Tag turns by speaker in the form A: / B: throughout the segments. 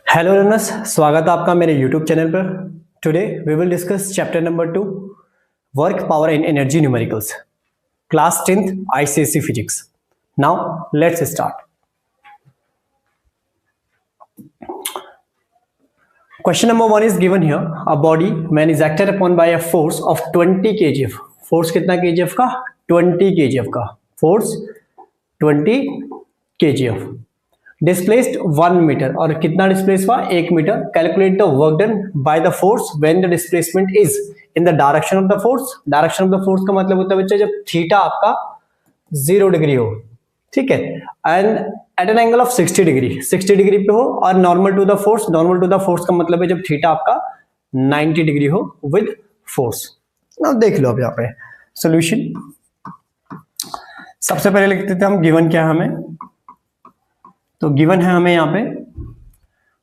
A: Hello learners, स्वागत है आपका मेरे यूट्यूब चैनल पर। Today we will discuss chapter number 2 work power and energy numericals, class 10th ICSE physics. Now let's start. Question number 1 is given here. A body when is acted upon by a force of 20 kgf. Force कितना kgf का? 20 kgf का force 20 kgf displaced 1 metre, और कितना displace हुआ? 1 मीटर। Calculate the work done by the force when the displacement is in the direction of the force. Direction of the force का मतलब होता है बच्चे जब थीटा आपका 0 डिग्री हो, ठीक है, and at an angle of 60 degree, 60 degree पे हो, और normal to the force. Normal to the force का मतलब है जब थीटा आपका 90 डिग्री हो विद फोर्स। नाउ देख लो अब यहाँ पे सॉल्यूशन। सबसे पहले लिखते थे हम गिवन क्या है हमें, तो गिवन है हमें यहाँ पे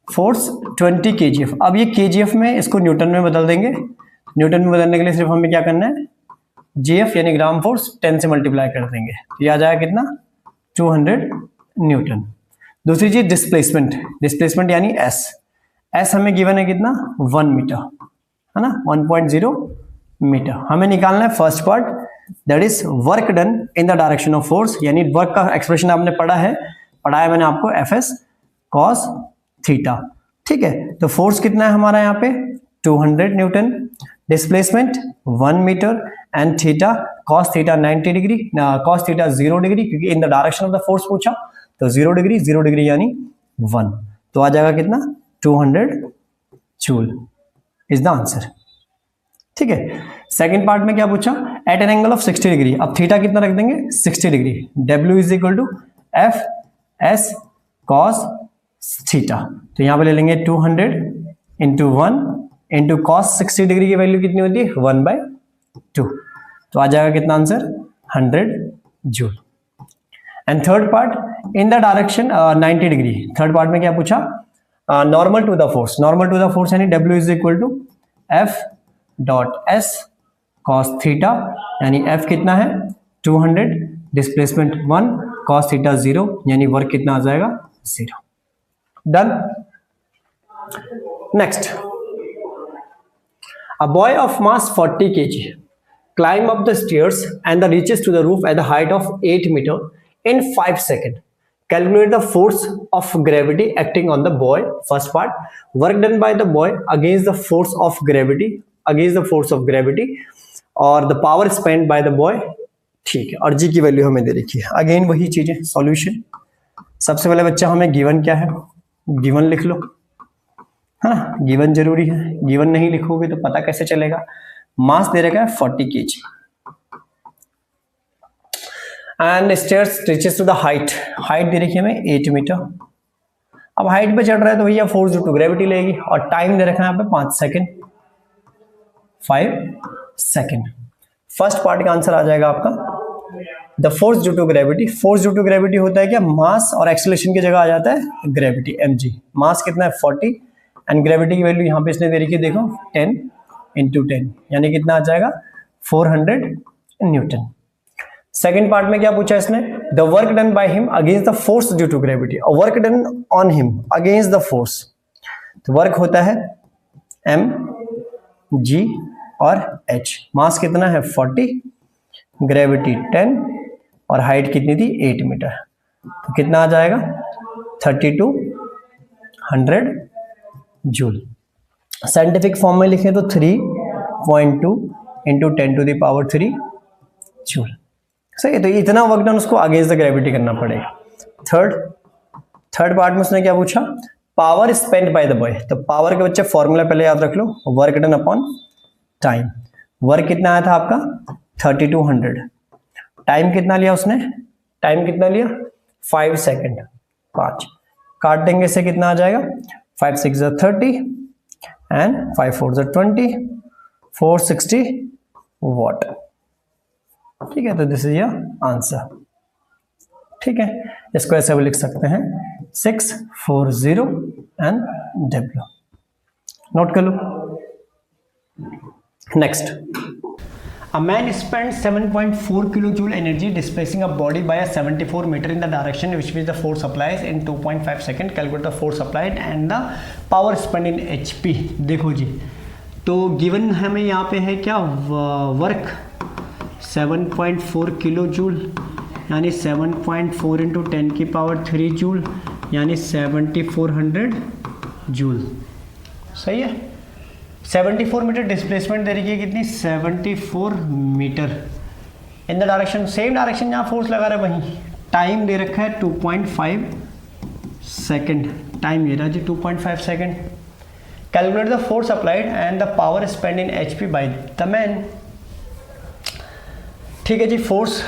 A: फोर्स 20 kgf। अब ये kgf में इसको न्यूटन में बदल देंगे। न्यूटन में बदलने के लिए सिर्फ हमें क्या करना है, gf यानी ग्राम फोर्स 10 से मल्टीप्लाई कर देंगे, तो ये आ जाएगा कितना? 200 न्यूटन। दूसरी चीज डिस्प्लेसमेंट, डिस्प्लेसमेंट यानी s हमें गिवन है कितना? 1 मीटर, है ना, 1.0 मीटर। हमें निकालना है first part, that is work done in the direction of force, यानी वर्क का एक्सप्रेशन आपने पढ़ा है मैंने आपको, एफएस कॉस थीटा, ठीक है। तो फोर्स कितना है हमारा यहाँ पे? 200 newton, displacement 1 metre, and theta cos theta 90 degree, cos theta 0 degree, क्योंकि in the direction of the force पूछा, तो 0 डिग्री यानी 1, तो आ जाएगा कितना? 200 जूल इज द आंसर, ठीक है। सेकेंड पार्ट में क्या पूछा? At an angle of 60 degree. अब थीटा कितना रख देंगे? 60 degree. W is equal to F S cos theta, तो यहां पे ले लेंगे 200 इंटू 1 इंटू कॉस 60 डिग्री की वैल्यू कितनी होती है? 1/2, तो आ जाएगा कितना answer? 100 joule. And third part in the direction 90 degree. Third part में क्या पूछा? Normal to the force, normal to the force यानी W is equal to F dot S cos theta, यानी एफ कितना है? 200, डिस्प्लेसमेंट 1, कॉस थीटा 0, यानी work कितना आ जाएगा? 0। Done. Next, a boy of mass 40 kg climb up the stairs and the reaches to the roof at the height of 8 meter in 5 seconds. Calculate the force of gravity acting on the boy. First part, work done by the boy against the force of gravity, और the power spent by the boy, ठीक है। और जी की value हमें दे रखी है। Again वही चीज है, सॉल्यूशन। सबसे पहले बच्चा हमें गिवन क्या है, गिवन लिख लो, है ना, गिवन जरूरी है। गिवन नहीं लिखोगे तो पता कैसे चलेगा? मास दे रखा है 40 kg and stairs reaches to the height, height दे रखी है हमें 8 मीटर। अब हाइट पे चढ़ रहा है तो भैया फोर्स ड्यू टू ग्रेविटी लेगी, और टाइम दे रखा है यहाँ पे 5 सेकेंड, 5 सेकेंड। फर्स्ट पार्ट का आंसर आ जाएगा आपका the force due to gravity. Force due to gravity होता है क्या? मास और एक्सेलरेशन की जगह आ जाता है ग्रेविटी, mg। मास कितना है? 40, एंड ग्रेविटी की वैल्यू यहाँ पे इसने दे रखी है, देखो 10 इंटू 10, यानी कितना आ जाएगा? 400 न्यूटन। सेकेंड पार्ट में क्या पूछा इसने? The work done by him against the force due to gravity, और work done on him against the force, तो वर्क होता है m g और h। मास कितना है? 40, ग्रेविटी 10, और हाइट कितनी थी? 8 मीटर, तो कितना आ जाएगा? 3200 जूल। साइंटिफिक फॉर्म में लिखें तो 3.2 into 10 to the power 3 joule. सही है, तो इतना वर्क डन उसको अगेंस्ट द ग्रेविटी करना पड़ेगा। थर्ड पार्ट में उसने क्या पूछा? Power spend by the boy, तो पावर के बच्चे फॉर्मूला पहले याद रख लो, work done upon time. Work कितना आया था आपका? 3200। टाइम कितना लिया उसने? टाइम कितना लिया? 5 सेकेंड, 5 काट देंगे से कितना आ जाएगा? 5 6 30 एंड 5 4 20, 460 वॉट, ठीक है। तो दिस इज योर आंसर, ठीक है। इसको ऐसे भी लिख सकते हैं 640 एंड W, नोट कर लो। Next, A man spent 7.4 kilojoule energy displacing a body by a 74 meter in the direction which the force applies in 2.5 second. Calculate the force applied and the power spent in HP. देखो जी, तो given हमें यहाँ पे है क्या, work 7.4 kilo joule यानी 7.4 into 10 की power 3 joule यानी 7400 जूल। सही है। 74 मीटर डिस्प्लेसमेंट दे रही है कितनी, 74 meter in the direction, same direction जहाँ फोर्स लगा रहा है वहीं। टाइम दे रखा है 2.5 सेकेंड, टाइम ये रहा जी 2.5 second. Calculate the force applied and the power spend in HP by the man. ठीक है जी, फोर्स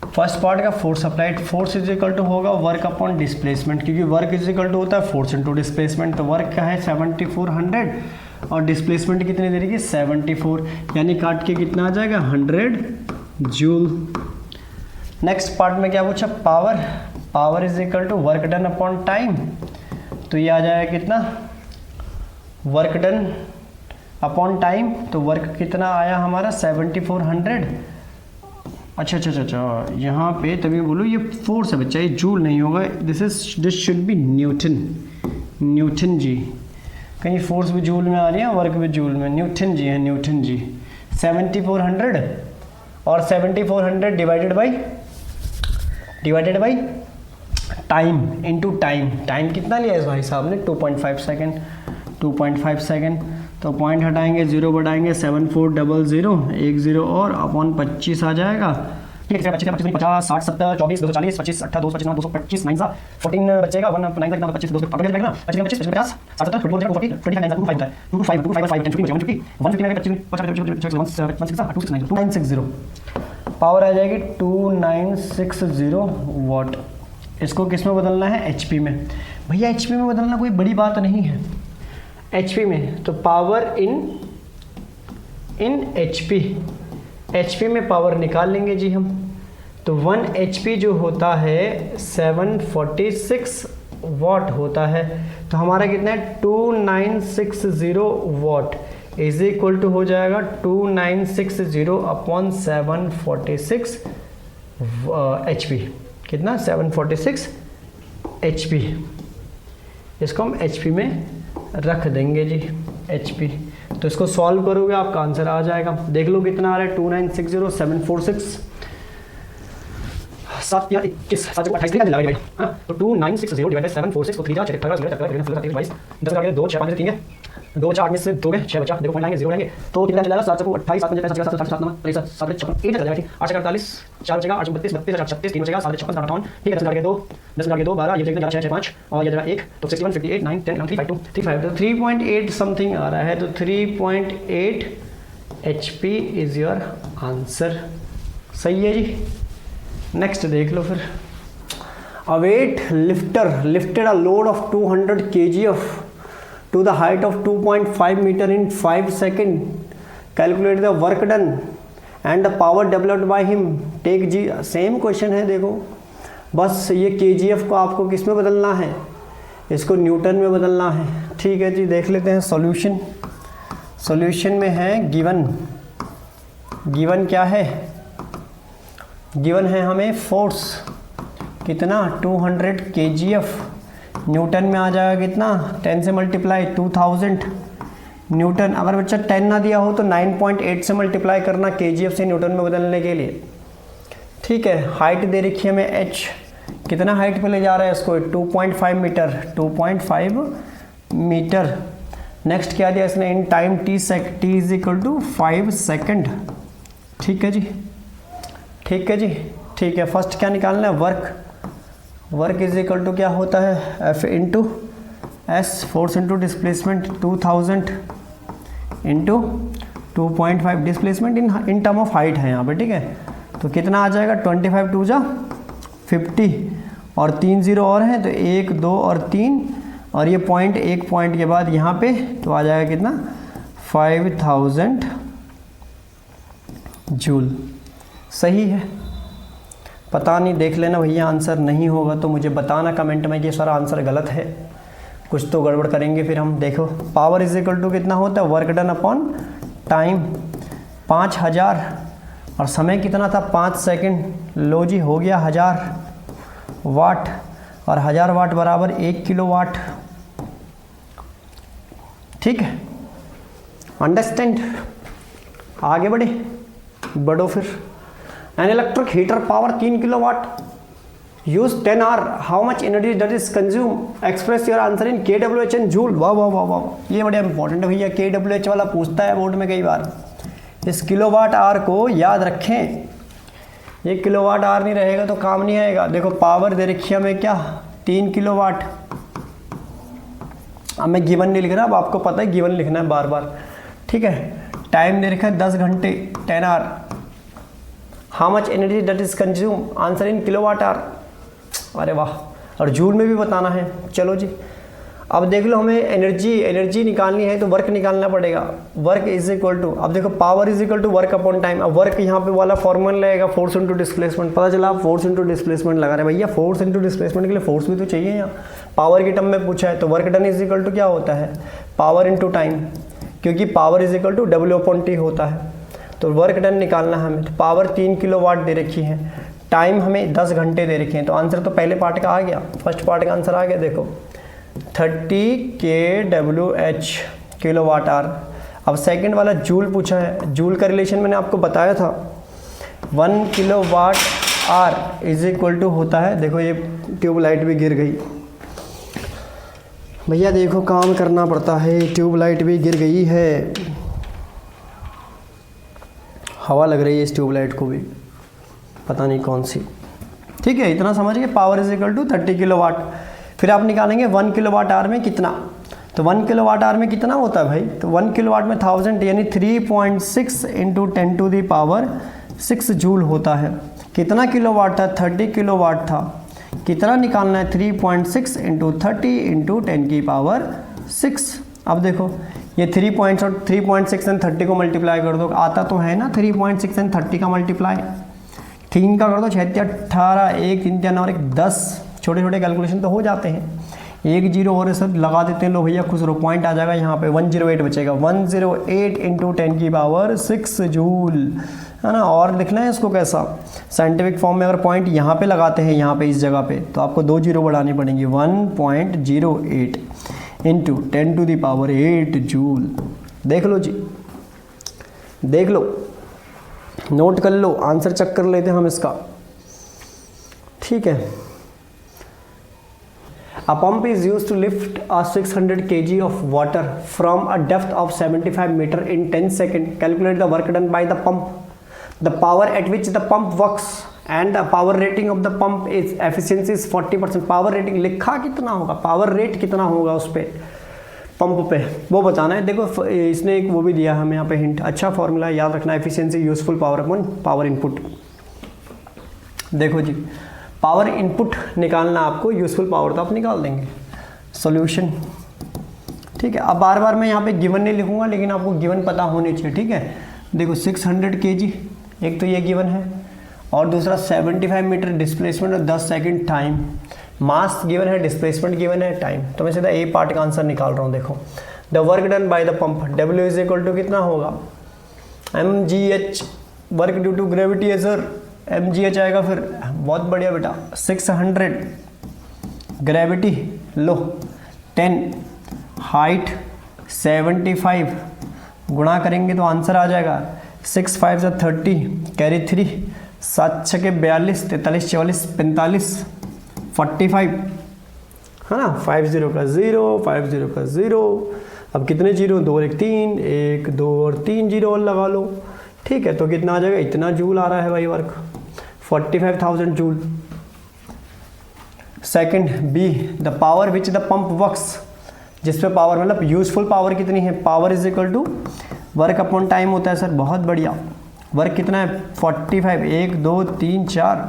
A: फर्स्ट पार्ट का force applied, force is equal to होगा वर्क अपॉन डिस्प्लेसमेंट, क्योंकि वर्क इज इक्वल टू होता है फोर्स इनटू डिस्प्लेसमेंट। तो work का है 7400 और डिस्प्लेसमेंट कितने दे रही है 74, यानी काट के कितना आ जाएगा 100 जूल। नेक्स्ट पार्ट में क्या पूछा, power, power is equal to work done upon time, तो ये आ जाएगा कितना, वर्क डन अपॉन टाइम, तो वर्क कितना आया हमारा 7400। अच्छा, यहाँ पे तभी बोलो ये फोर्स है बच्चा, ये जूल नहीं होगा, this should be newton, newton जी। कहीं फोर्स भी जूल में आ रही है, वर्क भी जूल में, न्यूटन जी है, न्यूटन जी। 7400 और 7400 divided by time into time, time कितना लिया है भाई साहब ने 2.5 सेकेंड, 2.5 सेकेंड। तो पॉइंट हटाएंगे, 0 बढ़ाएंगे, 7400 एक 0 और अपॉन 25 आ जाएगा। ठीक है, 25 50 60 70 24 240 25 18 225 225 9 14 बचेगा, 1 9 तक 25 2 पकड़ लेना, 25 25 50 60 70 24 240 25 9 25 5 10 50 150 2960 पावर आ जाएगी 2960 वाट। इसको किस में बदलना है, HP में। भैया HP में बदलना कोई बड़ी बात नहीं है, HP में तो पावर इन HP में पावर निकाल लेंगे जी हम। तो 1 HP जो होता है 746 वाट होता है, तो हमारा कितना है 2960 वाट इज इक्वल टू हो जाएगा 2960 अपॉन 746 HP, कितना 746 HP। इसको हम HP में रख देंगे जी, HP। तो इसको सॉल्व करोगे आपका आंसर आ जाएगा, देख लो कितना आ रहा है 2960 746 7 या 21 7 28 का भाई, तो 2960 डिवाइडेड 746 तो 3 4 6 18 0 22 10 का 2 6 5 3 है, 2 4 में से 2 गए 6 बचा, देखो पॉइंट लाएंगे 0 लेंगे तो कितना चला 7 को 28 7 5 7 7 7 नंबर 7 7 56 8 चला जाएगा। 8 48 4 बचेगा, 8 32 32 36 3 बचेगा, 56 58 ठीक है, 10 का 2 10 का 2 12 ये बचेगा 6 6 5 और ये जगह 1 तो 61 58 9 10 11 3 5 2 35 तो 3.8 समथिंग आ रहा है, तो 3.8 HP इज योर आंसर। सही है जी। नेक्स्ट देख लो फिर, a weight lifter lifted a load of 200 kg to the height of 2.5 meter in 5 seconds. Calculate the work done and the power developed by him. Take G, same question है, देखो बस ये kgf को आपको किस में बदलना है, इसको न्यूटन में बदलना है। ठीक है जी, देख लेते हैं सॉल्यूशन। सॉल्यूशन में है गिवन क्या है, गिवन है हमें फोर्स कितना 200 kgf, न्यूटन में आ जाएगा कितना 10 से मल्टीप्लाई 2000 न्यूटन। अगर बच्चा 10 ना दिया हो तो 9.8 से मल्टीप्लाई करना kgf से न्यूटन में बदलने के लिए। ठीक है, हाइट दे रखी है हमें h, कितना हाइट पे ले जा रहा है इसको 2.5 मीटर 2.5 मीटर। नेक्स्ट क्या दिया इसने, in time t is equal to 5 second. ठीक है जी, ठीक है जी, ठीक है। फर्स्ट क्या निकालना है, वर्क इज इक्वल टू क्या होता है F into S, force into displacement 2000 into 2.5 displacement in term of height है यहाँ पे। ठीक है, तो कितना आ जाएगा 25 2 जा 50 और 3 0 और हैं तो 1 2 और 3 और ये पॉइंट, एक पॉइंट के बाद यहाँ पे तो आ जाएगा कितना 5000 जूल। सही है, पता नहीं, देख लेना भैया आंसर नहीं होगा तो मुझे बताना कमेंट में कि सर आंसर गलत है, कुछ तो गड़बड़ करेंगे फिर हम। देखो पावर इज इक्वल टू कितना होता है, वर्क डन अपॉन टाइम। 5000 और समय कितना था 5 सेकंड। लो जी हो गया 1000 वाट और 1000 वाट बराबर 1 किलोवाट। ठीक है, अंडरस्टैंड। आगे बढ़ो फिर। An electric heater power 3 kilowatt use 10 hour, how much energy does is consume, express your answer in kWh and joule. वाह वाह वाह वाह, ये बड़ा इंपॉर्टेंट है भैया, kWh वाला पूछता है बोर्ड में कई बार। इस किलोवाट आवर को याद रखें, ये किलोवाट आवर नहीं रहेगा तो काम नहीं आएगा। देखो पावर दे रखी है हमें क्या 3 किलोवाट। अब मैं गिवन नहीं लिख रहा, अब आपको पता है गिवन लिखना है बार बार। ठीक है, टाइम दे रखा है 10 घंटे 10 hour, how much energy does is consume, answer in kilowatt hour. अरे वाह, और जूल में भी बताना है। चलो जी, अब देख लो हमें एनर्जी निकालनी है तो वर्क निकालना पड़ेगा। वर्क इज इक्वल टू, अब देखो power is equal to work upon time. अब वर्क यहाँ पे वाला फॉर्मूला लगेगा फोर्स इंटू डिस्प्लेसमेंट। पता चला आप फोर्स इंटू डिस्प्लेसमेंट लगा रहे हैं भैया, फोर्स इंटू डिस्प्लेसमेंट के लिए फोर्स भी तो चाहिए यहाँ। पावर की टर्म में पूछा है तो work done is equal to क्या होता है, पावर इंटू टाइम, क्योंकि power is equal to W upon T होता है। तो वर्क डन निकालना है हमें, तो पावर 3 किलोवाट दे रखी है, टाइम हमें 10 घंटे दे रखे हैं। तो आंसर तो पहले पार्ट का आ गया, फर्स्ट पार्ट का आंसर आ गया। देखो 30 kWh किलोवाट आवर। अब सेकंड वाला जूल पूछा है, जूल का रिलेशन मैंने आपको बताया था, 1 kilowatt hour is equal to होता है, देखो ये ट्यूबलाइट भी गिर गई भैया, देखो काम करना पड़ता है, ट्यूबलाइट भी गिर गई है, हवा लग रही है इस ट्यूबलाइट को भी, पता नहीं कौन सी। ठीक है, इतना समझ गए, power is equal to 30 kilowatt. फिर आप निकालेंगे 1 किलोवाट आवर में कितना, तो 1 किलोवाट आवर में कितना होता है भाई, तो 1 किलोवाट में 1000 यानी 3.6 into 10 to the power 6 joule होता है। कितना किलोवाट था, 30 किलोवाट था, कितना निकालना है 3.6 इंटू 30 इंटू 10 की पावर 6। अब देखो ये 3.6 एंड 30 को मल्टीप्लाई कर दो, आता तो है ना 3.6 एंड 30 का मल्टीप्लाई, 3 का कर दो 6 18, 1 3 3 और 1 10, छोटे छोटे कैलकुलेशन तो हो जाते हैं। 1 0 और सब लगा देते हैं, लो भैया खुश रहो, पॉइंट आ जाएगा यहाँ पे 108 बचेगा, 108 इंटू 10 की पावर 6 जूल, है ना। और लिखना है इसको कैसा, साइंटिफिक फॉर्म में अगर पॉइंट यहाँ पे लगाते हैं, यहाँ पे इस जगह पे, तो आपको 2 जीरो बढ़ानी पड़ेंगी, 1.08 into 10 to the power 8 joule. देख लो जी, देख लो, नोट कर लो, आंसर चेक कर लेते हैं हम इसका। ठीक है, A pump is used to lift a 600 kg of water from a depth of 75 meter in 10 seconds. Calculate the work done by the pump, the power at which the pump works, and the power rating of the pump is efficiency is 40%. Power rating लिखा कितना होगा, power rate कितना होगा उस पर pump पे, वो बताना है। देखो इसने एक वो भी दिया हमें यहाँ पे हिंट, अच्छा फॉर्मूला याद रखना, efficiency useful power upon power input. देखो जी, पावर इनपुट निकालना आपको, यूजफुल पावर तो आप निकाल देंगे। सॉल्यूशन, ठीक है। अब बार बार मैं यहाँ पे गिवन नहीं लिखूंगा, लेकिन आपको गिवन पता होने चाहिए। ठीक है, देखो 600 kg, एक तो ये गिवन है, और दूसरा 75 मीटर डिस्प्लेसमेंट और 10 सेकंड टाइम। मास गिवन है, डिस्प्लेसमेंट गिवन है, टाइम। तो मैं सीधा ए पार्ट का आंसर निकाल रहा हूँ। देखो the work done by the pump, W is equal to कितना होगा, mgh, work due to gravity है सर, mgh आएगा फिर, बहुत बढ़िया बेटा, 600 ग्रेविटी लो, 10 हाइट 75 गुणा करेंगे तो आंसर आ जाएगा 6 5 से 30, कैरी 3, 7 6 के 42, 43 44 45 45, है ना, 50 का 0 50 का 0। अब कितने जीरो, 2 और 1 3, 1 2 और 3 जीरो और लगा लो। ठीक है, तो कितना आ जाएगा, इतना जूल आ रहा है भाई work, 45,000 joule. Second b, the power which the pump works, जिस पे पावर मतलब यूजफुल पावर कितनी है, power is equal to work upon time होता है सर, बहुत बढ़िया। वर्क कितना है 45, 1 2 3 4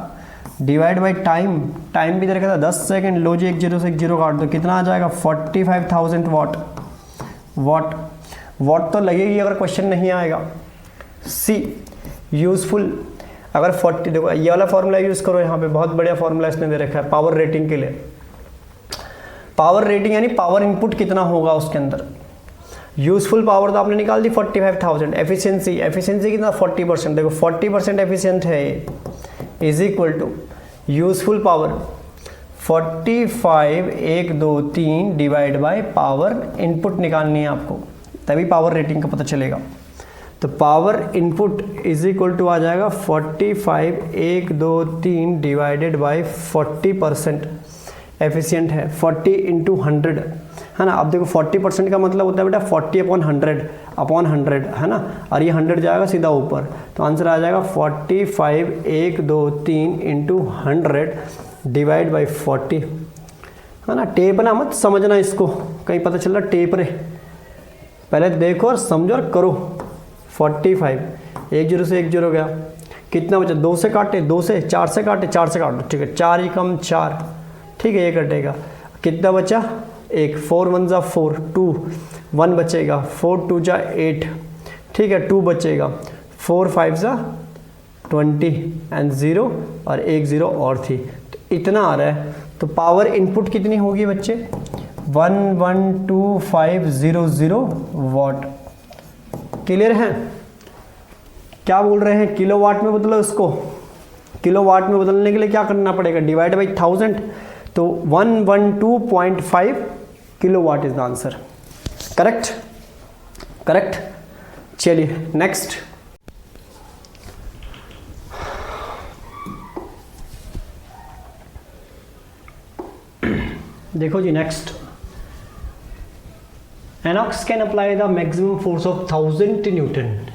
A: डिवाइड बाई टाइम, टाइम भी दे रखा था 10 सेकेंड, लो जी 1 0 से 1 0 काट दो, कितना आ जाएगा 45,000 वाट। वाट वाट तो लगेगी अगर क्वेश्चन नहीं आएगा। सी यूजफुल, अगर 40, देखो ये वाला फॉर्मूला यूज़ करो, यहाँ पे बहुत बढ़िया फॉर्मूला इसने दे रखा है पावर रेटिंग के लिए। पावर रेटिंग यानी पावर इनपुट कितना होगा उसके अंदर। यूजफुल पावर तो आपने निकाल दी 45,000। एफिशिएंसी कितना 40%, देखो 40% एफिशिएंट है is equal to useful power 45 1 2 3 divide by power input निकालनी है आपको, तभी पावर रेटिंग का पता चलेगा। तो power input is equal to आ जाएगा 45 1 2 3 डिवाइडेड बाय 40% एफिशिएंट है, 40 इंटू 100 है ना। अब देखो 40% का मतलब होता है बेटा 40/100 है ना, और ये 100 जाएगा सीधा ऊपर, तो आंसर आ जाएगा 45 1 2 3 इंटू 100 डिवाइड बाई 40 है ना। टेप ना मत समझना इसको, कहीं पता चल रहा टेप रे, पहले देखो और समझो और करो। 45 1 0 से 1 0 गया, कितना बचा 2 से काटे 2 से 4 से काटे 4 से काटो, ठीक है 4 ही कम 4, ठीक है ये कटेगा, कितना बचा 1 4 1 जा 4 2 1 बचेगा 4 2 जा 8, ठीक है 2 बचेगा 4 5 जा 20 एंड 0 और 1 0 और थी, तो इतना आ रहा है। तो पावर इनपुट कितनी होगी बच्चे 112500 वाट। क्लियर है? क्या बोल रहे हैं, किलोवाट में बदलो इसको, किलोवाट में बदलने के लिए क्या करना पड़ेगा, डिवाइड बाई 1000, तो 112.5 kilowatt is the answer. Correct correct. चलिए नेक्स्ट, देखो जी next, Enoch can apply the maximum force of 1000 newton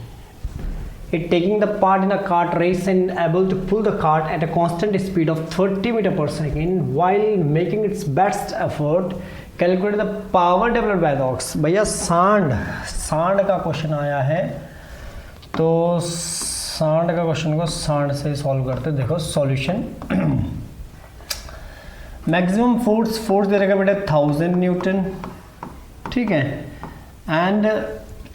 A: it taking the part in a cart race and able to pull the cart at a constant speed of 30 meter per second while making its best effort, calculate the power developed by the ox। भैया सांड का question आया है, तो सांड का question को सांड से सॉल्व करते। देखो सॉल्यूशन, मैक्सिमम फोर्स दे रखा बेटा 1000 न्यूटन, ठीक है, and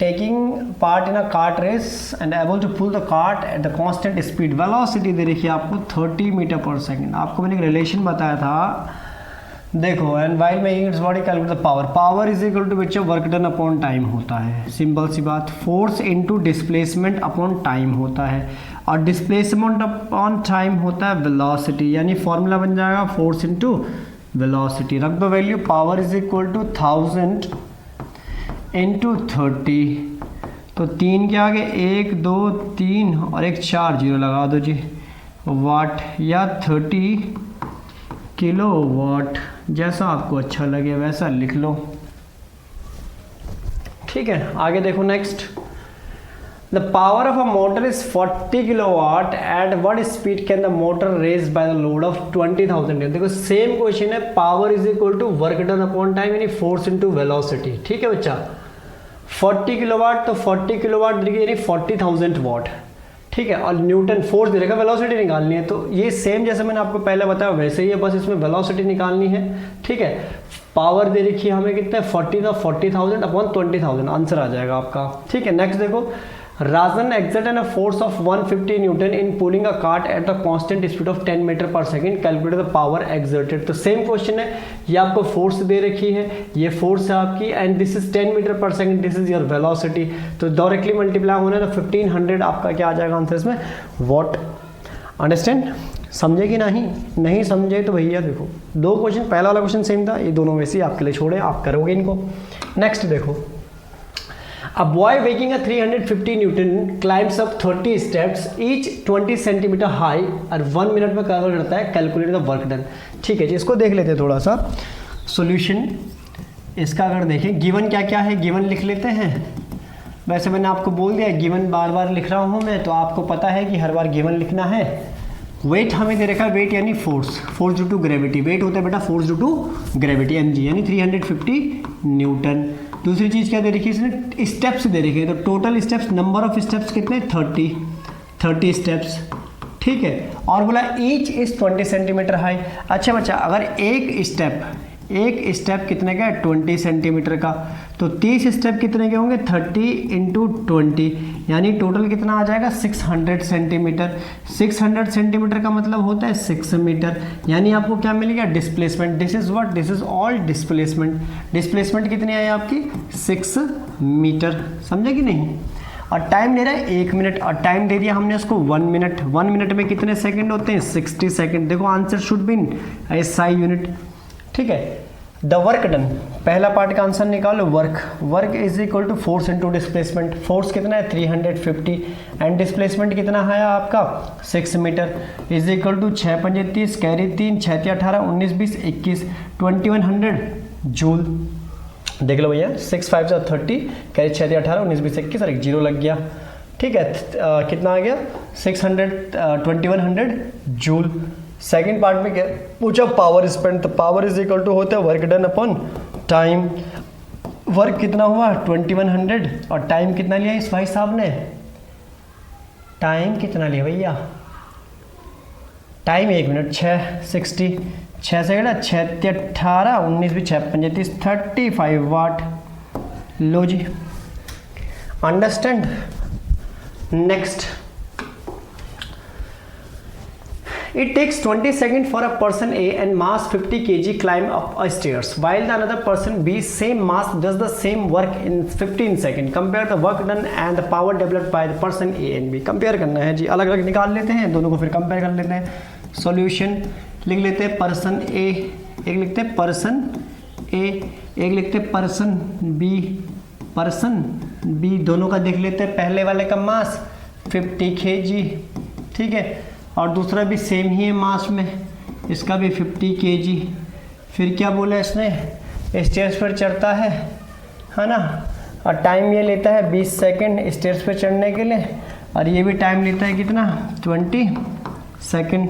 A: taking part in a cart race and able to pull the cart at the constant speed, velocity दे रखी है आपको 30 मीटर पर सेकेंड। आपको मैंने एक रिलेशन बताया था, देखो, and while making its body calculate the power is equal to बच्चों वर्क डन अपॉन टाइम होता है, सिंपल सी बात, force into displacement upon time होता है, और डिस्प्लेसमेंट अपॉन टाइम होता है वेलोसिटी, यानी फॉर्मूला बन जाएगा फोर्स इनटू वेलोसिटी। रख दो value, power is equal to 1000 into 30, तो 3 के आगे 1 2 3 और एक 4 0 लगा दो जी, वाट या 30 किलो वाट, जैसा आपको अच्छा लगे वैसा लिख लो, ठीक है। आगे देखो next, the power of a motor is 40 kilowatt, at what speed can the motor raise by the load of 20,000। देखो सेम क्वेश्चन है, power is equal to work done upon time यानी फोर्स इनटू वेलोसिटी, ठीक है बच्चा। 40 kilowatt, तो 40 kilowatt देखिए यानी 40,000 वाट, ठीक है, और न्यूटन फोर्स दे रखा, वेलोसिटी निकालनी है, तो ये सेम जैसे मैंने आपको पहले बताया वैसे ही है, बस इसमें वेलोसिटी निकालनी है, ठीक है। पावर दे रखी है हमें कितना 40,000 अपॉन 20,000, आंसर आ जाएगा आपका, ठीक है। नेक्स्ट देखो, Rajan exerted a force of 150 Newton in pulling a cart at a constant speed of 10 metre पर second, calculate the power exerted. तो सेम क्वेश्चन है, ये आपको फोर्स दे रखी है, ये फोर्स है आपकी, एंड दिस इज 10 मीटर पर second, this is your velocity, तो डायरेक्टली मल्टीप्लाई होना है, तो 1500 आपका क्या आ जाएगा आंसर इसमें, वॉट। अंडरस्टैंड? समझे कि नहीं समझे तो भैया देखो, दो क्वेश्चन, पहला वाला क्वेश्चन सेम था, ये दोनों वैसे ही आपके लिए छोड़े, आप करोगे इनको। नेक्स्ट देखो, A boy weighing a 350 Newton climbs up 30 steps, each 20 centimetre high, और 1 मिनट में कवर करता है, कैलकुलेट द वर्क डन। ठीक है जी, इसको देख लेते हैं थोड़ा सा सॉल्यूशन इसका। अगर देखें गिवन क्या क्या है, गिवन लिख लेते हैं। वैसे मैंने आपको बोल दिया गिवन बार बार लिख रहा हूँ मैं, तो आपको पता है कि हर बार गिवन लिखना है। वेट हमें दे रखा है, वेट यानी force due to gravity, weight होता है बेटा force due to gravity mg, यानी 350 न्यूटन। दूसरी चीज़ क्या दे रखी है इसने, स्टेप्स दे रखी है, तो total steps, number of steps कितने 30 स्टेप्स, ठीक है। और बोला ईच इज 20 सेंटीमीटर हाई। अच्छा बच्चा, अगर एक एक स्टेप कितने का है 20 सेंटीमीटर का, तो 30 स्टेप कितने के होंगे 30 इंटू 20, यानी टोटल कितना आ जाएगा 600 सेंटीमीटर। 600 सेंटीमीटर का मतलब होता है 6 मीटर, यानी आपको क्या मिलेगा displacement. This is what, this is all displacement. Displacement कितनी आई आपकी 6 मीटर, समझे कि नहीं। और टाइम ले रहा है 1 मिनट, और टाइम दे दिया हमने उसको 1 मिनट। 1 मिनट में कितने सेकंड होते हैं 60 सेकंड। देखो answer should be in SI unit, ठीक है। द वर्क डन, पहला पार्ट का आंसर निकालो। Work is equal to force into displacement. Force कितना है 350 एंड डिस्प्लेसमेंट कितना है आपका 6 मीटर, इज इक्वल टू 6 पंजे 30 कैरी 3 6 18 19 20 21 2100 जूल। देख लो भैया 6 5 30 कैरी 6 18 19 20 21 और एक जीरो लग गया, ठीक है। कितना आ गया 600 2100 जूल। सेकंड पार्ट में क्या पूछा पावर स्पेंड, तो पावर इज इक्वल टू होता है work done upon time. Work कितना हुआ 2100 और टाइम कितना लिया इस भाई साहब ने, टाइम कितना लिया भैया, टाइम 1 मिनट 660 6 सेकंड 6 18 19 भी 6 35 35 वाट। लो जी understand. Next, it takes 20 seconds for a person A and mass 50 kg climb up a stairs, while the another person B same mass does the same work in 15 seconds. Compare the work done and the power developed by the person A and B. Compare करना है जी, अलग अलग निकाल लेते हैं दोनों को, फिर कंपेयर कर लेते हैं। सॉल्यूशन लिख लेते हैं पर्सन A, एक लिखते हैं पर्सन A, एक लिखते हैं पर्सन B, पर्सन B दोनों का देख लेते हैं। पहले वाले का मास 50 kg, ठीक है, और दूसरा भी सेम ही है मास में, इसका भी 50 kg। फिर क्या बोला इसने, स्टेयर्स पर चढ़ता है ना, और टाइम ये लेता है 20 सेकंड स्टेयर्स पर चढ़ने के लिए, और ये भी टाइम लेता है कितना 20 सेकंड।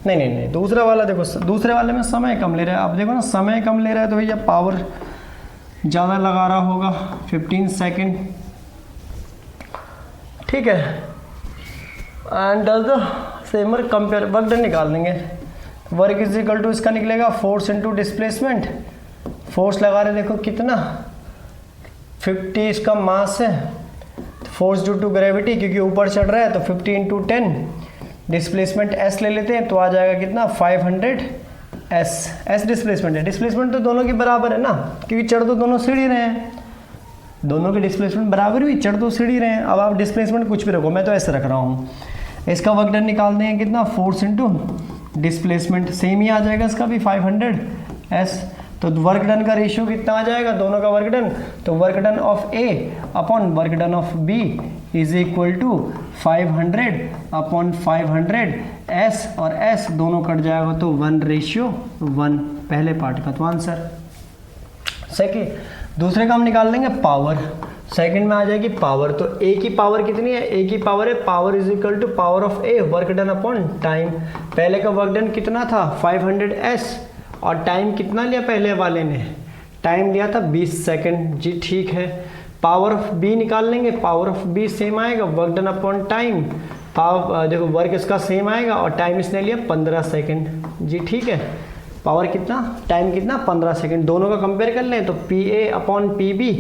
A: नहीं दूसरा वाला देखो, दूसरे वाले में समय कम ले रहा है। अब देखो ना समय कम ले रहा है तो भैया पावर ज़्यादा लगा रहा होगा 15 सेकंड, ठीक है। एंड डज द सेमर कंपेयर, वर्क डन निकाल देंगे। वर्क इज इक्वल टू इसका निकलेगा फोर्स इनटू डिस्प्लेसमेंट। फोर्स लगा रहे देखो कितना 50 इसका मास है, फोर्स ड्यू टू ग्रेविटी क्योंकि ऊपर चढ़ रहा है तो 50 इंटू 10। डिस्प्लेसमेंट S ले लेते हैं तो आ जाएगा कितना 500 S डिस्प्लेसमेंट है। डिस्प्लेसमेंट तो दोनों की बराबर है ना, क्योंकि चढ़ तो दोनों सीढ़ी रहे हैं, दोनों के डिस्प्लेसमेंट बराबर हुई, चढ़ तो सीढ़ी रहे हैं। अब आप डिस्प्लेसमेंट कुछ भी रखो, मैं तो ऐसे रख रहा हूँ। इसका वर्क डन निकाल देंगे कितना फोर्स इनटू डिस्प्लेसमेंट, सेम ही आ जाएगा इसका भी 500 S। तो वर्क डन का रेशियो कितना आ जाएगा दोनों का वर्क डन, तो work done of A upon work done of B is equal to 500 upon 500 S, और S दोनों कट जाएगा तो 1:1 पहले पार्ट का तो आंसर। सेकेंड दूसरे का हम निकाल लेंगे पावर, सेकंड में आ जाएगी पावर। तो A की पावर कितनी है, A की पावर है power is equal to power of A work done upon time. पहले का वर्क डन कितना था 500 S, और टाइम कितना लिया पहले वाले ने, टाइम लिया था 20 सेकंड जी, ठीक है। पावर ऑफ B निकाल लेंगे, पावर ऑफ B सेम आएगा work done upon time. Power देखो वर्क इसका सेम आएगा और टाइम इसने लिया 15 सेकंड जी, ठीक है। पावर कितना, टाइम कितना 15 सेकंड, दोनों का कंपेयर कर लें तो PA upon PB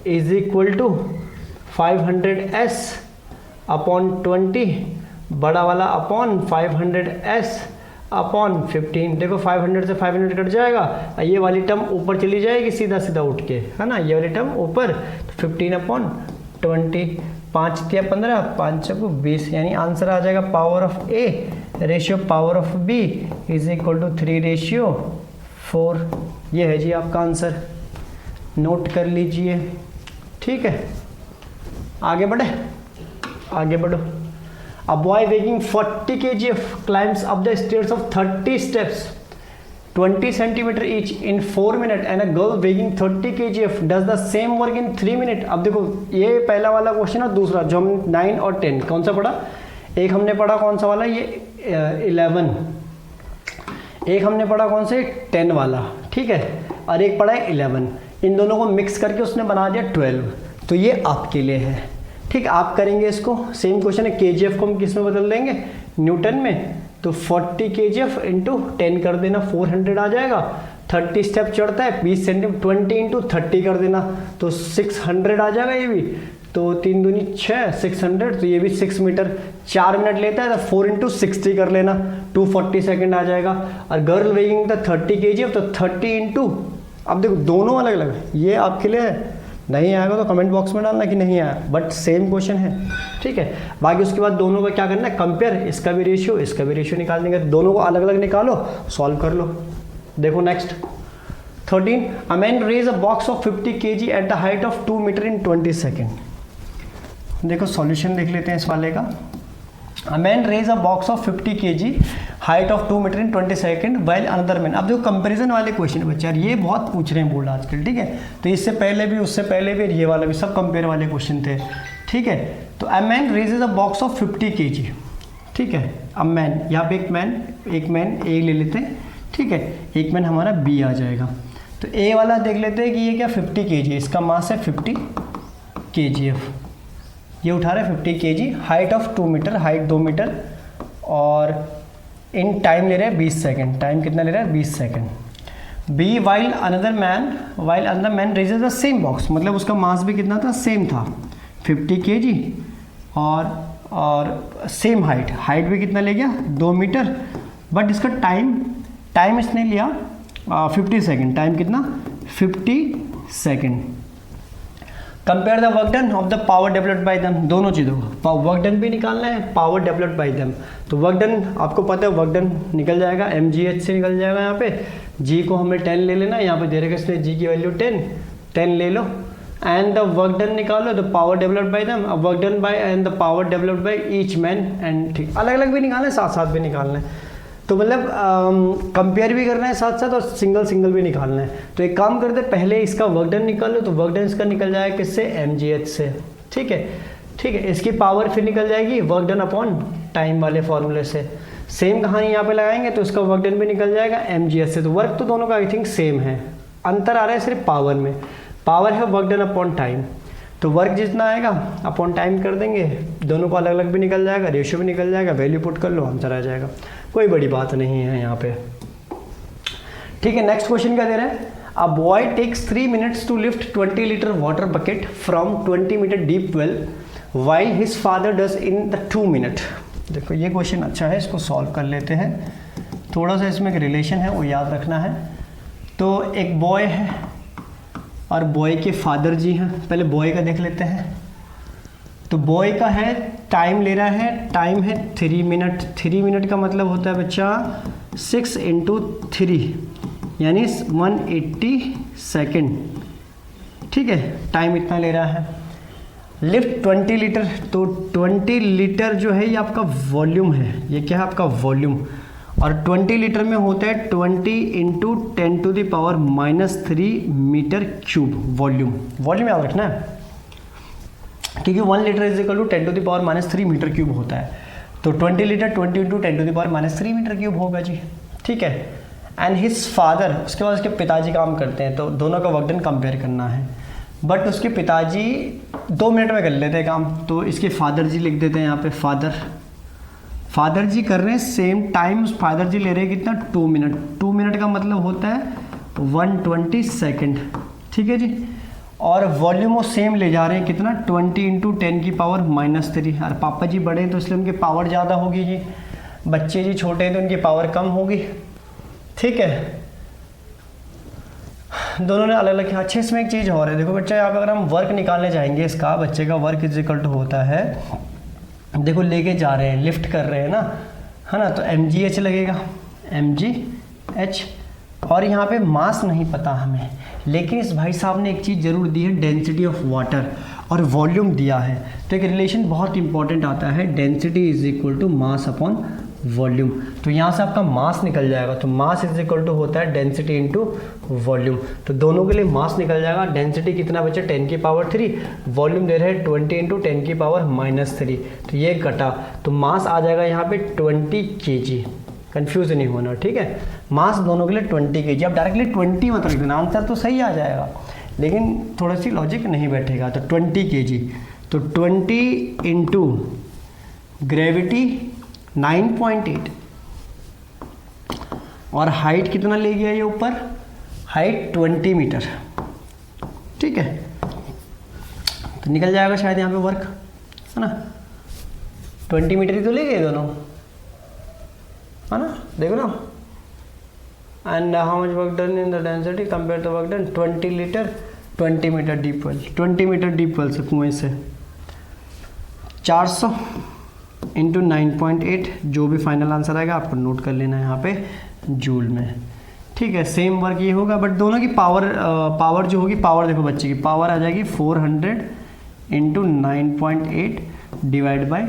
A: is equal to 500 S upon 20, बड़ा वाला अपॉन 500 S अपॉन 15। देखो 500 से 500 कट जाएगा, ये वाली टर्म ऊपर चली जाएगी सीधा सीधा उठ के, है ना, ये वाली टर्म ऊपर, तो 15 अपॉन 20, 5 या 15 5 को 20, यानी आंसर आ जाएगा power of A ratio power of B is equal to 3:4। ये है जी आपका आंसर, नोट कर लीजिए, ठीक है। आगे बढ़ो। A boy weighing 40 kg climbs up the stairs of 30 steps 20 centimeter each in 4 minutes and a girl weighing 30 kg does the same work in 3 minutes। अब देखो ये पहला वाला क्वेश्चन और दूसरा जो हम 9 और 10 कौन सा पढ़ा, एक हमने पढ़ा कौन सा वाला ये 11, एक हमने पढ़ा कौन से 10 वाला, ठीक है, और एक पढ़ा है 11। इन दोनों को मिक्स करके उसने बना दिया 12, तो ये आपके लिए है, ठीक। आप करेंगे इसको, सेम क्वेश्चन है। KGF को हम किस में बदल देंगे, न्यूटन में, तो 40 kgf इंटू 10 कर देना 400 आ जाएगा। 30 स्टेप चढ़ता है 20 सेंटीमीटर, 20 इंटू 30 कर देना तो 600 आ जाएगा ये भी। तो 3 दूनी 6, 600, तो ये भी 6 मीटर। 4 मिनट लेता है तो 4 इंटू 60 कर लेना, 240 सेकेंड आ जाएगा। और गर्ल वेइंग द 30 kg तो 30 इंटू, अब देखो दोनों अलग अलग है, ये आपके लिए है, नहीं आएगा तो कमेंट बॉक्स में डालना कि नहीं आया, बट सेम क्वेश्चन है, ठीक है। बाकी उसके बाद दोनों का क्या करना है, कंपेयर, इसका भी रेशियो इसका भी रेशियो निकाल देंगे, दोनों को अलग अलग निकालो, सॉल्व कर लो। देखो next 13, a man raise a box of 50 kg at the height of 2 metre in 20 second. देखो सॉल्यूशन देख लेते हैं इस वाले का। A man raise a box of 50 kg height of 2 metre in 20 second while another man। अब देखो comparison वाले क्वेश्चन बच्चे यार, ये बहुत पूछ रहे हैं बोर्ड आजकल, ठीक है। तो इससे पहले भी, उससे पहले भी, ये वाला भी, सब कंपेयर वाले क्वेश्चन थे, ठीक है। तो a man raises a box of 50 kg, ठीक है। अब मैन, यहाँ पे एक मैन ए ले लेते हैं, ठीक है, एक मैन हमारा बी आ जाएगा। तो ए वाला देख लेते हैं कि ये क्या 50 kg, इसका मास है 50 kgf, ये उठा रहे 50 kg, height of 2 metre, height 2 metre, और इन टाइम ले रहे हैं 20 सेकेंड, टाइम कितना ले रहा है 20 second. B while another man raises the same box, मतलब उसका मास भी कितना था, सेम था 50 kg, और सेम हाइट भी कितना ले गया 2 मीटर, बट इसका टाइम इसने लिया 50 सेकेंड, टाइम कितना 50 second. Compare the work done of the power developed by them, दोनों चीज़ों को, वर्क डन भी निकालना है, पावर डेवलप्ड बाय देम। तो वर्क डन आपको पता है, वर्क डन निकल जाएगा mgh से निकल जाएगा, यहाँ पे g को हमें 10 ले लेना, यहाँ पे दे रखा इसलिए g की वैल्यू 10 ले लो, एंड द वर्क डन निकालो, the power developed by them, work done bye and the power developed by each man, and ठीक अलग अलग भी निकालना है, साथ साथ भी निकालना है। तो मतलब कंपेयर भी करना है साथ साथ, और सिंगल भी निकालना है। तो एक काम करते पहले इसका वर्क डन निकाल लो, तो वर्क डन इसका निकल जाएगा किससे, mgh से, ठीक है। इसकी पावर फिर निकल जाएगी वर्क डन अपॉन टाइम वाले फॉर्मूले से। सेम कहानी यहाँ पे लगाएंगे तो इसका वर्क डन भी निकल जाएगा mgh से। तो वर्क तो दोनों का आई थिंक सेम है, अंतर आ रहा है सिर्फ पावर में, पावर है वर्क डन अपॉन टाइम, तो वर्क जितना आएगा अपॉन टाइम कर देंगे, दोनों को अलग अलग भी निकल जाएगा, रेशियो भी निकल जाएगा, वैल्यू पुट कर लो, आंसर आ जाएगा, कोई बड़ी बात नहीं है यहाँ पे, ठीक है। नेक्स्ट क्वेश्चन क्या दे रहा है, a boy takes 3 minutes to lift 20 litre water bucket from 20 metre deep well while his father does in the 2 minute. देखो ये क्वेश्चन अच्छा है, इसको सॉल्व कर लेते हैं, थोड़ा सा इसमें एक रिलेशन है वो याद रखना है। तो एक बॉय है और बॉय के फादर जी हैं, पहले बॉय का देख लेते हैं। तो बॉय का है, टाइम ले रहा है, टाइम है 3 मिनट, 3 मिनट का मतलब होता है बच्चा 6 इंटू 3 यानी 180 सेकेंड, ठीक है, टाइम इतना ले रहा है। लिफ्ट 20 लीटर, तो 20 लीटर जो है ये आपका वॉल्यूम है, ये क्या है आपका वॉल्यूम, और 20 लीटर में होता है 20 इंटू 10⁻³ मीटर क्यूब वॉल्यूम याद रखना है, क्योंकि 1 litre is equal to 10⁻³ metre cube होता है। तो 20 लीटर 20 इंटू 10⁻³ मीटर क्यूब होगा जी, ठीक है। एंड हिज फादर, उसके बाद उसके पिताजी काम करते हैं, तो दोनों का वर्क डन कंपेयर करना है, बट उसके पिताजी 2 मिनट में कर लेते हैं काम, तो इसके फादर जी लिख देते हैं यहाँ पे, फादर जी कर रहे हैं सेम टाइम, फादर जी ले रहे हैं कितना 2 मिनट, 2 मिनट का मतलब होता है 120 सेकेंड, ठीक है जी। और वॉल्यूम वो सेम ले जा रहे हैं कितना 20 इंटू 10⁻³ और पापा जी बड़े हैं तो इसलिए उनकी पावर ज़्यादा होगी जी, बच्चे जी छोटे हैं तो उनकी पावर कम होगी, ठीक है। दोनों ने अलग अलग किया। अच्छा इसमें एक चीज़ और है, देखो बच्चा यहाँ पे अगर हम वर्क निकालने जाएंगे इसका, बच्चे का वर्क इज इक्वल टू होता है, देखो लेके जा रहे हैं, लिफ्ट कर रहे हैं ना, है ना, तो mgh लगेगा, mgh, और यहाँ पे मास नहीं पता हमें, लेकिन इस भाई साहब ने एक चीज़ ज़रूर दी है, डेंसिटी ऑफ वाटर और वॉल्यूम दिया है, तो एक रिलेशन बहुत इंपॉर्टेंट आता है, density is equal to mass upon volume. तो यहाँ से आपका मास निकल जाएगा, तो मास इज इक्वल टू होता है डेंसिटी इंटू वॉल्यूम, तो दोनों के लिए मास निकल जाएगा। डेंसिटी कितना बचा 10⁻³, वॉल्यूम दे रहे हैं 20 इंटू 10⁻³ तो ये कटा, तो मास आ जाएगा यहाँ पे 20 kg, कंफ्यूज नहीं होना, ठीक है। मास दोनों के लिए 20 kg, अब डायरेक्टली 20 मत रख देना, आंसर तो सही आ जाएगा लेकिन थोड़ी सी लॉजिक नहीं बैठेगा, तो 20 kg, तो 20 इंटू ग्रेविटी 9.8 और हाइट कितना ले गया ये ऊपर हाइट 20 मीटर, ठीक है, तो निकल जाएगा शायद यहाँ पे वर्क, है ना, 20 मीटर ही तो ले गए दोनों, है ना, देखो ना। And how much work done in the density compare to work done 20 litre 20 metre deep well, 20 metre deep well से कुएं से 400 इंटू 9.8, जो भी फाइनल आंसर आएगा आपको नोट कर लेना है यहाँ पे जूल में, ठीक है। सेम वर्क ये होगा, बट दोनों की पावर जो होगी, पावर देखो बच्चे की पावर आ जाएगी 400 इंटू 9.8 डिवाइड बाई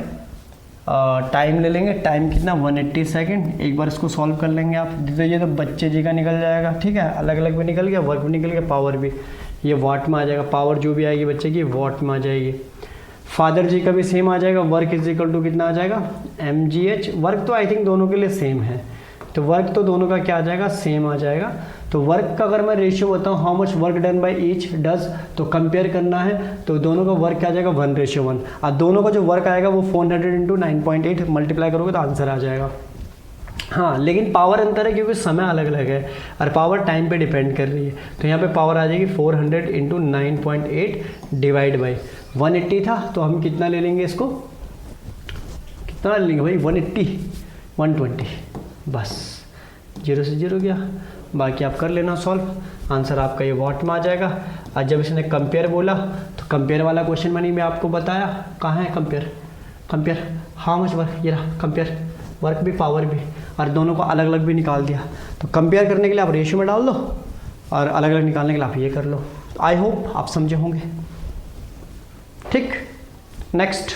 A: टाइम ले लेंगे, टाइम कितना 180 सेकेंड। एक बार इसको सॉल्व कर लेंगे आप, तो ये तो बच्चे जी का निकल जाएगा, ठीक है, अलग अलग भी निकल गया, वर्क भी निकल गया, पावर भी ये वाट में आ जाएगा, पावर जो भी आएगी बच्चे की वाट में आ जाएगी। फादर जी का भी सेम आ जाएगा, वर्क इज इक्वल टू कितना आ जाएगा mgh, वर्क तो आई थिंक दोनों के लिए सेम है, तो वर्क तो दोनों का क्या आ जाएगा सेम आ जाएगा। तो वर्क का अगर मैं रेशियो बताऊँ how much work done by each does, तो कंपेयर करना है तो दोनों का वर्क क्या आ जाएगा 1:1, और दोनों का जो वर्क आएगा वो 400 इंटू 9.8 मल्टीप्लाई करोगे तो आंसर आ जाएगा। हाँ, लेकिन पावर अंतर है क्योंकि समय अलग अलग है और पावर टाइम पे डिपेंड कर रही है, तो यहाँ पे पावर आ जाएगी 400 इंटू 9.8 डिवाइड बाई 180 था, तो हम कितना ले लेंगे इसको, कितना ले लेंगे भाई 180 120, बस 0 से 0 गया, बाकी आप कर लेना सॉल्व, आंसर आपका ये वाट में आ जाएगा। और जब इसने कंपेयर बोला तो कंपेयर वाला क्वेश्चन मैंने आपको बताया, कहाँ है कंपेयर हाउ मच वर्क, ये रहा कंपेयर, वर्क भी पावर भी, और दोनों को अलग अलग भी निकाल दिया। तो कंपेयर करने के लिए आप रेशियो में डाल दो और अलग अलग निकालने के लिए आप ये कर लो। आई होप आप समझे होंगे, ठीक। नेक्स्ट